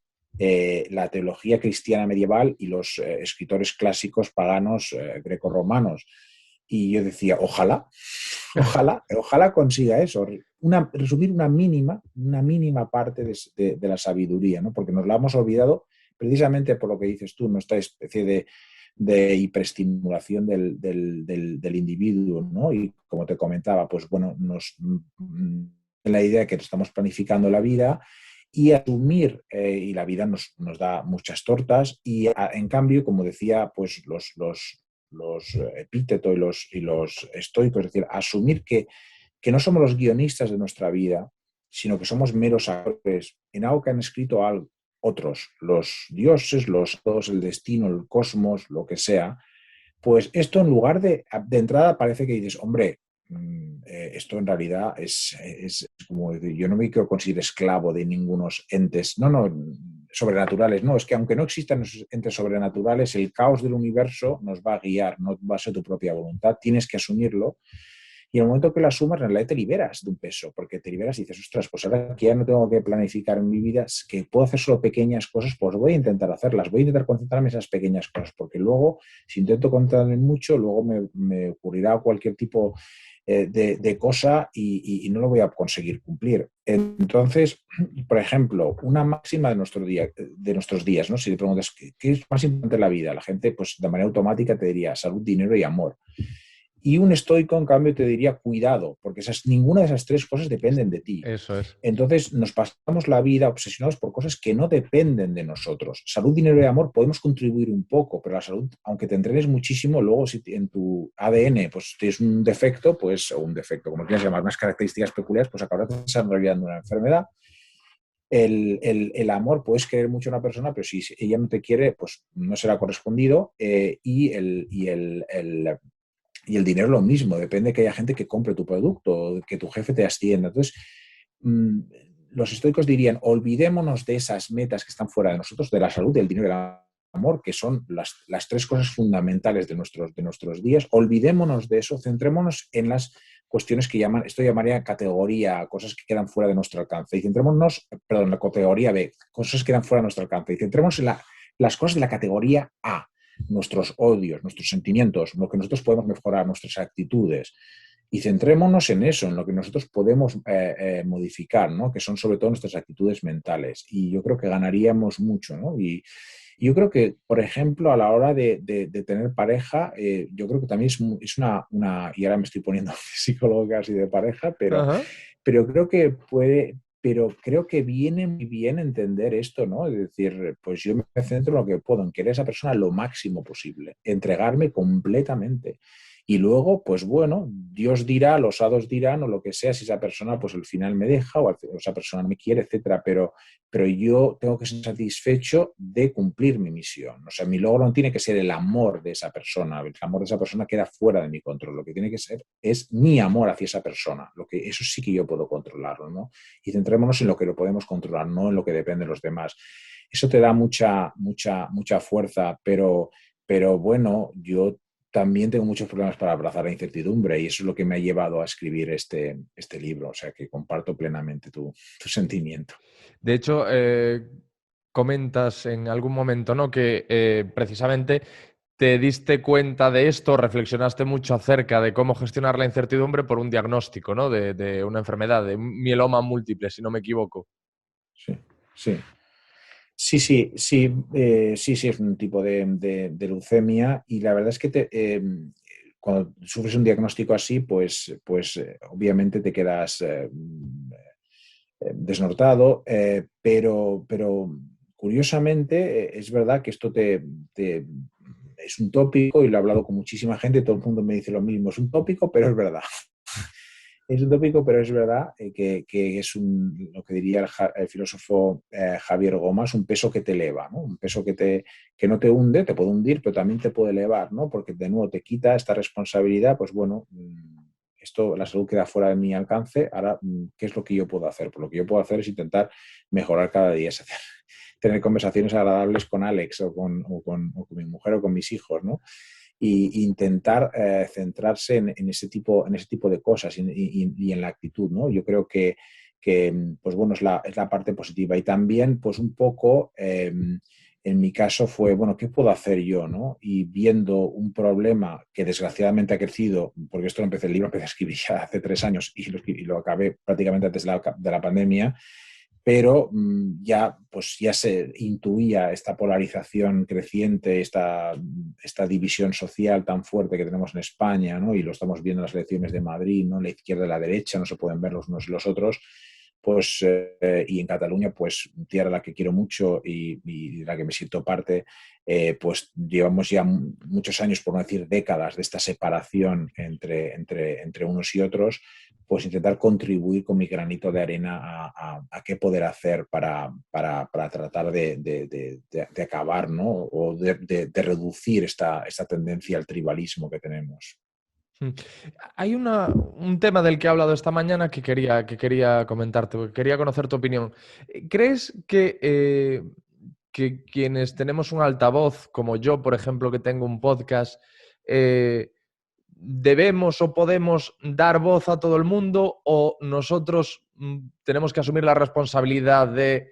la teología cristiana medieval y los escritores clásicos paganos grecorromanos. Y yo decía, ojalá consiga eso, resumir una mínima parte de la sabiduría, ¿no? Porque nos la hemos olvidado precisamente por lo que dices tú, ¿no? Esta especie de hiperestimulación del individuo, ¿no? Y como te comentaba, pues bueno, la idea de que estamos planificando la vida y asumir, y la vida nos da muchas tortas, y en cambio, como decía, pues los epítetos y los estoicos, es decir, asumir que no somos los guionistas de nuestra vida, sino que somos meros actores en algo que han escrito otros, los dioses, todos, el destino, el cosmos, lo que sea. Pues esto en lugar de entrada parece que dices, hombre, esto en realidad es como decir, yo no me quiero considerar esclavo de ningunos entes, no, sobrenaturales, no, es que aunque no existan esos entes sobrenaturales, el caos del universo nos va a guiar, no va a ser tu propia voluntad, tienes que asumirlo. Y en el momento que lo asumas, en realidad te liberas de un peso, porque te liberas y dices, ostras, pues ahora que ya no tengo que planificar en mi vida, es que puedo hacer solo pequeñas cosas, pues voy a intentar hacerlas, voy a intentar concentrarme en esas pequeñas cosas, porque luego, si intento concentrarme mucho, luego me ocurrirá cualquier tipo de cosa y no lo voy a conseguir cumplir. Entonces, por ejemplo, una máxima de nuestros días, ¿no? Si le preguntas qué es más importante en la vida, la gente, pues de manera automática te diría salud, dinero y amor. Y un estoico, en cambio, te diría cuidado, porque ninguna de esas 3 cosas dependen de ti. Eso es. Entonces nos pasamos la vida obsesionados por cosas que no dependen de nosotros. Salud, dinero y amor podemos contribuir un poco, pero la salud, aunque te entrenes muchísimo, luego si en tu ADN pues tienes un defecto, pues, o un defecto, como quieras llamar, unas características peculiares, pues acabarás desarrollando una enfermedad. El amor, puedes querer mucho a una persona, pero si ella no te quiere, pues no será correspondido. Y el dinero lo mismo, depende que haya gente que compre tu producto, que tu jefe te ascienda. Entonces, mmm, los estoicos dirían, olvidémonos de esas metas que están fuera de nosotros, de la salud, del dinero y del amor, que son las 3 cosas fundamentales de nuestros días. Olvidémonos de eso, centrémonos en las cuestiones que esto llamaría categoría, cosas que quedan fuera de nuestro alcance. Y centrémonos, perdón, la categoría B, cosas que quedan fuera de nuestro alcance. Y centrémonos en las cosas de la categoría A, nuestros odios, nuestros sentimientos, lo que nosotros podemos mejorar, nuestras actitudes. Y centrémonos en eso, en lo que nosotros podemos modificar, ¿no? Que son sobre todo nuestras actitudes mentales. Y yo creo que ganaríamos mucho, ¿no? Y yo creo que, por ejemplo, a la hora de tener pareja, yo creo que también es y ahora me estoy poniendo psicólogo casi de pareja, pero creo que viene muy bien entender esto, ¿no? Es decir, pues yo me centro en lo que puedo, en querer a esa persona lo máximo posible, entregarme completamente. Y luego, pues bueno, Dios dirá, los hados dirán o lo que sea, si esa persona pues al final me deja o esa persona no me quiere, etcétera, pero yo tengo que ser satisfecho de cumplir mi misión. O sea, mi logro no tiene que ser el amor de esa persona, el amor de esa persona queda fuera de mi control, lo que tiene que ser es mi amor hacia esa persona, eso sí que yo puedo controlarlo, ¿no? Y centrémonos en lo que lo podemos controlar, no en lo que depende de los demás. Eso te da mucha fuerza, pero bueno, yo también tengo muchos problemas para abrazar la incertidumbre y eso es lo que me ha llevado a escribir este libro, o sea que comparto plenamente tu sentimiento. De hecho, comentas en algún momento, ¿no? Que precisamente te diste cuenta de esto, reflexionaste mucho acerca de cómo gestionar la incertidumbre por un diagnóstico, ¿no? De una enfermedad, de un mieloma múltiple, si no me equivoco. Sí, sí. Sí, es un tipo de leucemia y la verdad es que cuando sufres un diagnóstico así, pues obviamente te quedas desnortado, pero curiosamente es verdad que esto es un tópico y lo he hablado con muchísima gente, todo el mundo me dice lo mismo, es un tópico, pero es verdad. Es utópico, pero es verdad que es lo que diría el filósofo Javier Gomas, un peso que te eleva, ¿no? Un peso que no te hunde, te puede hundir, pero también te puede elevar, ¿no? Porque de nuevo te quita esta responsabilidad, pues bueno, esto, la salud queda fuera de mi alcance, ahora, ¿qué es lo que yo puedo hacer? Pues lo que yo puedo hacer es intentar mejorar cada día, es hacer, tener conversaciones agradables con Alex o con mi mujer o con mis hijos, ¿no? Y intentar centrarse en ese tipo de cosas y en la actitud, ¿no? Yo creo que pues bueno, es la parte positiva. Y también, pues un poco, en mi caso fue, bueno, ¿qué puedo hacer yo, no? Y viendo un problema que desgraciadamente ha crecido, porque esto lo empecé, el libro empecé a escribir ya hace 3 años y lo acabé prácticamente antes de la pandemia, pero ya se intuía esta polarización creciente, esta división social tan fuerte que tenemos en España, ¿no? Y lo estamos viendo en las elecciones de Madrid, ¿no? La izquierda y la derecha no se pueden ver los unos y los otros, pues, y en Cataluña, pues, tierra a la que quiero mucho y de la que me siento parte, pues llevamos ya muchos años, por no decir décadas, de esta separación entre unos y otros, pues intentar contribuir con mi granito de arena a qué poder hacer para tratar de acabar, ¿no? O de reducir esta tendencia al tribalismo que tenemos. Mm. Hay un tema del que he hablado esta mañana que quería comentarte, porque quería conocer tu opinión. ¿Crees que quienes tenemos un altavoz, como yo, por ejemplo, que tengo un podcast, debemos o podemos dar voz a todo el mundo o nosotros tenemos que asumir la responsabilidad de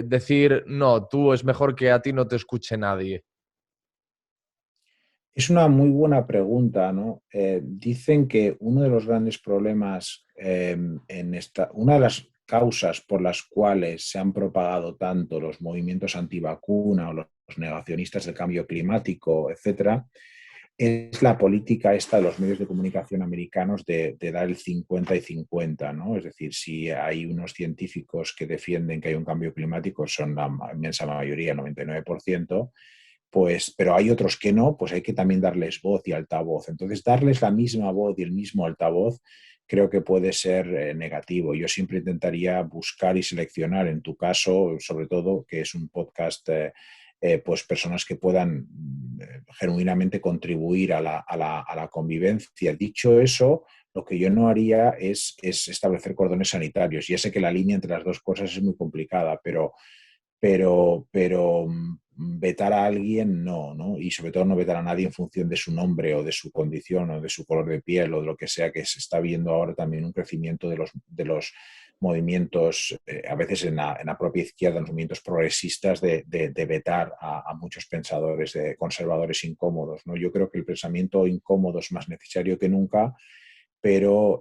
decir, no, tú es mejor que a ti no te escuche nadie? Es una muy buena pregunta, ¿no? Dicen que uno de los grandes problemas una de las causas por las cuales se han propagado tanto los movimientos antivacuna o los negacionistas del cambio climático, etcétera, es la política esta de los medios de comunicación americanos de dar el 50 y 50, ¿no? Es decir, si hay unos científicos que defienden que hay un cambio climático, son la inmensa mayoría, 99%, pues, pero hay otros que no, pues hay que también darles voz y altavoz. Entonces, darles la misma voz y el mismo altavoz creo que puede ser negativo. Yo siempre intentaría buscar y seleccionar, en tu caso, sobre todo, que es un podcast, pues personas que puedan genuinamente contribuir a la convivencia. Dicho eso, lo que yo no haría es establecer cordones sanitarios. Ya sé que la línea entre las dos cosas es muy complicada, pero vetar a alguien no, ¿no? Y sobre todo no vetar a nadie en función de su nombre o de su condición o de su color de piel o de lo que sea, que se está viendo ahora también un crecimiento de los movimientos, a veces en la propia izquierda, en los movimientos progresistas, de vetar a muchos pensadores conservadores incómodos, ¿no? Yo creo que el pensamiento incómodo es más necesario que nunca, pero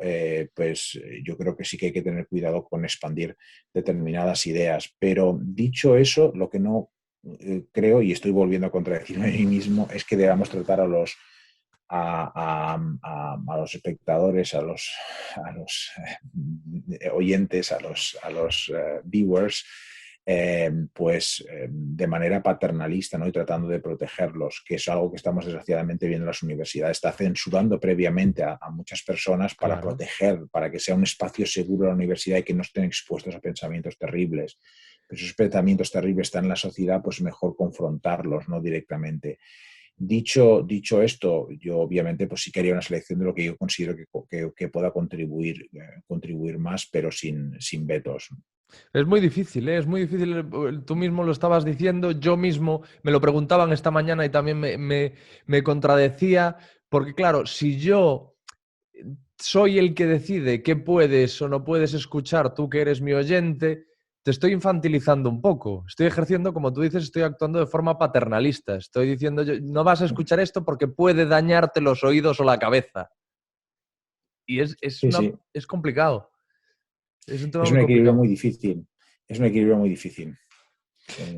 pues yo creo que sí que hay que tener cuidado con expandir determinadas ideas. Pero dicho eso, lo que no creo, y estoy volviendo a contradecirme a mí mismo, es que debamos tratar a los espectadores, a los oyentes, a los viewers, pues de manera paternalista, ¿no? Y tratando de protegerlos, que es algo que estamos desgraciadamente viendo en las universidades. Está censurando previamente a muchas personas para Claro. proteger, para que sea un espacio seguro la universidad y que no estén expuestos a pensamientos terribles. Pero esos pensamientos terribles están en la sociedad, pues mejor confrontarlos, ¿no? Directamente. Dicho esto, yo obviamente pues sí que haría una selección de lo que yo considero que pueda contribuir más, pero sin vetos. Es muy difícil, ¿eh? Es muy difícil. Tú mismo lo estabas diciendo, yo mismo me lo preguntaban esta mañana y también me contradecía, porque claro, si yo soy el que decide qué puedes o no puedes escuchar, tú que eres mi oyente, te estoy infantilizando un poco. Estoy ejerciendo, como tú dices, estoy actuando de forma paternalista. Estoy diciendo, no vas a escuchar esto porque puede dañarte los oídos o la cabeza. Y Sí, sí. es complicado. Es un tema Es muy un equilibrio complicado. muy difícil. Es un equilibrio muy difícil.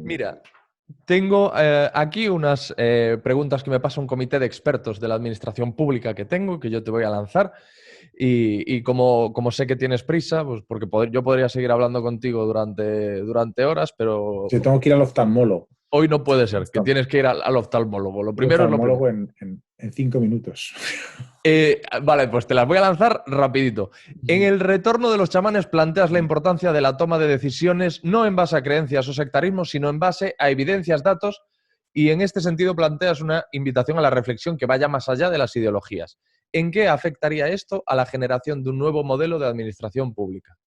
Mira, tengo aquí unas preguntas que me pasa un comité de expertos de la administración pública que tengo, que yo te voy a lanzar. Y como sé que tienes prisa, pues porque yo podría seguir hablando contigo durante horas, pero Yo tengo que ir al oftalmólogo. hoy no puede ser, que tienes que ir al oftalmólogo. Lo El primero es lo primero. oftalmólogo en 5 minutos. Vale, pues te las voy a lanzar rapidito. En el retorno de los chamanes planteas la importancia de la toma de decisiones no en base a creencias o sectarismo, sino en base a evidencias, datos, y en este sentido planteas una invitación a la reflexión que vaya más allá de las ideologías. ¿En qué afectaría esto a la generación de un nuevo modelo de administración pública?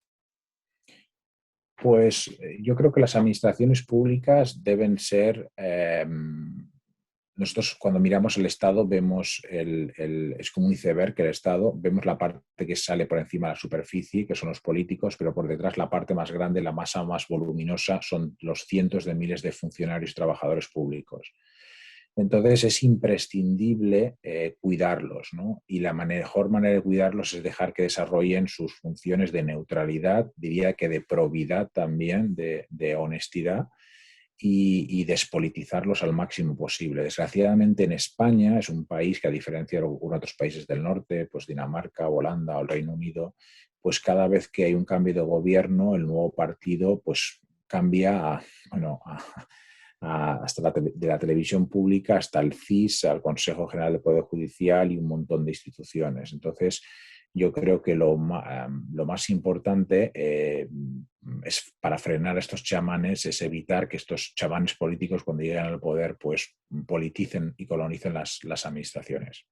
Pues yo creo que las administraciones públicas deben ser, nosotros cuando miramos el Estado vemos, es como un iceberg el Estado, vemos la parte que sale por encima de la superficie, que son los políticos, pero por detrás la parte más grande, la masa más voluminosa, son los cientos de miles de funcionarios y trabajadores públicos. Entonces es imprescindible cuidarlos, ¿no? Y la mejor manera de cuidarlos es dejar que desarrollen sus funciones de neutralidad, diría que de probidad también, de honestidad y despolitizarlos al máximo posible. Desgraciadamente en España es un país que a diferencia de algunos otros países del norte, pues Dinamarca, Holanda o el Reino Unido, pues cada vez que hay un cambio de gobierno, el nuevo partido pues cambia hasta de la televisión pública hasta el CIS, al Consejo General del Poder Judicial y un montón de instituciones. Entonces, yo creo que lo más importante es para frenar a estos chamanes, es evitar que estos chamanes políticos cuando lleguen al poder pues politicen y colonicen las administraciones.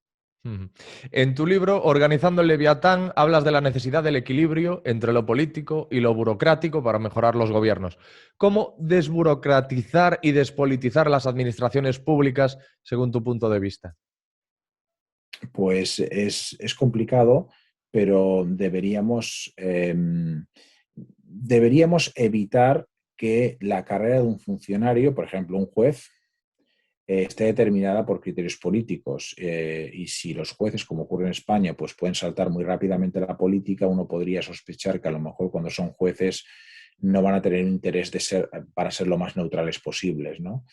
En tu libro, Organizando el Leviatán, hablas de la necesidad del equilibrio entre lo político y lo burocrático para mejorar los gobiernos. ¿Cómo desburocratizar y despolitizar las administraciones públicas según tu punto de vista? Pues es complicado, pero deberíamos evitar que la carrera de un funcionario, por ejemplo, un juez, esté determinada por criterios políticos. Y si los jueces, como ocurre en España, pues pueden saltar muy rápidamente a la política, uno podría sospechar que a lo mejor cuando son jueces no van a tener interés para ser lo más neutrales posibles, ¿no?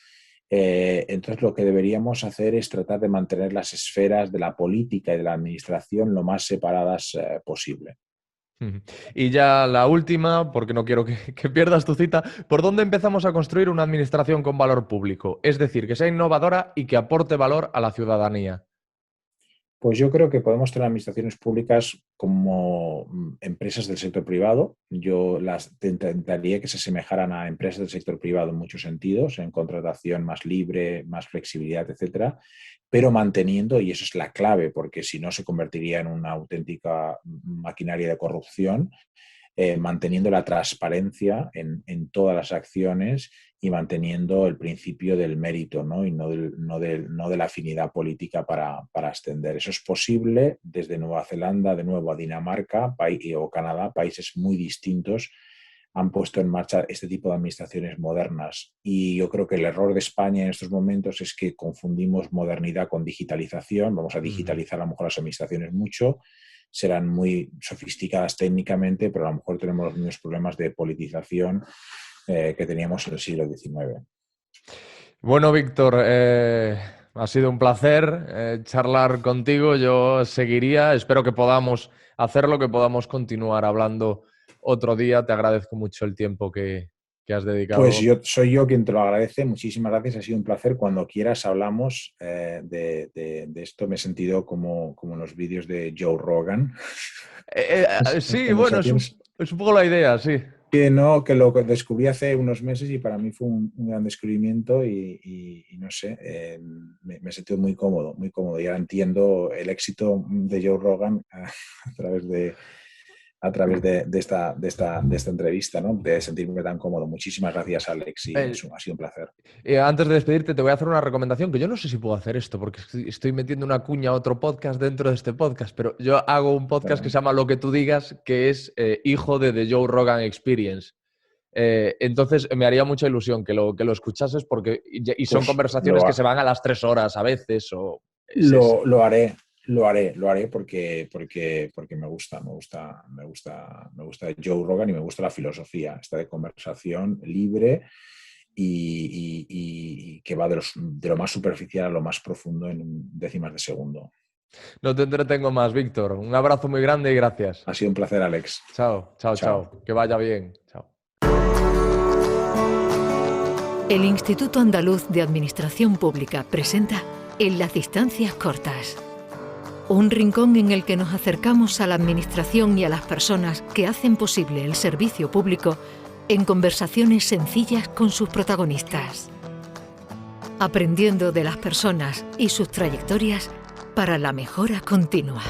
Entonces lo que deberíamos hacer es tratar de mantener las esferas de la política y de la administración lo más separadas posible. Y ya la última, porque no quiero que pierdas tu cita, ¿por dónde empezamos a construir una administración con valor público? Es decir, que sea innovadora y que aporte valor a la ciudadanía. Pues yo creo que podemos tener administraciones públicas como empresas del sector privado. Yo las intentaría que se asemejaran a empresas del sector privado en muchos sentidos, en contratación más libre, más flexibilidad, etcétera, pero manteniendo, y eso es la clave, porque si no se convertiría en una auténtica maquinaria de corrupción, manteniendo la transparencia en todas las acciones y manteniendo el principio del mérito, ¿no? Y no de la afinidad política para ascender. Eso es posible desde Nueva Zelanda, de nuevo a Dinamarca o Canadá, países muy distintos han puesto en marcha este tipo de administraciones modernas. Y yo creo que el error de España en estos momentos es que confundimos modernidad con digitalización. Vamos a digitalizar a lo mejor las administraciones mucho, serán muy sofisticadas técnicamente, pero a lo mejor tenemos los mismos problemas de politización que teníamos en el siglo XIX. Bueno, Víctor, ha sido un placer charlar contigo. Yo seguiría, espero que podamos hacerlo, que podamos continuar hablando otro día. Te agradezco mucho el tiempo que has Pues dedicado. soy yo quien te lo agradece. Muchísimas gracias. Ha sido un placer. Cuando quieras hablamos de esto. Me he sentido como en los vídeos de Joe Rogan. Sí, bueno, es un poco la idea, sí. Que lo descubrí hace unos meses y para mí fue un gran descubrimiento y no sé, me he sentido muy cómodo, muy cómodo. Ya entiendo el éxito de Joe Rogan a través de esta entrevista, ¿no? De sentirme tan cómodo. Muchísimas gracias, Alex, y ha sido un placer. Antes de despedirte, te voy a hacer una recomendación, que yo no sé si puedo hacer esto, porque estoy metiendo una cuña a otro podcast dentro de este podcast, pero yo hago un podcast que se llama Lo que tú digas, que es hijo de The Joe Rogan Experience. Entonces me haría mucha ilusión que lo escuchases porque y son Pues conversaciones lo que ha- se van a las 3 horas a veces. lo haré. Lo haré porque me gusta Joe Rogan y me gusta la filosofía, esta de conversación libre y que va de lo más superficial a lo más profundo en décimas de segundo. No te entretengo más, Víctor. Un abrazo muy grande y gracias. Ha sido un placer, Alex. Chao, chao, Chao. chao. Que vaya bien. Chao. El Instituto Andaluz de Administración Pública presenta En las distancias cortas. Un rincón en el que nos acercamos a la administración y a las personas que hacen posible el servicio público en conversaciones sencillas con sus protagonistas. Aprendiendo de las personas y sus trayectorias para la mejora continua.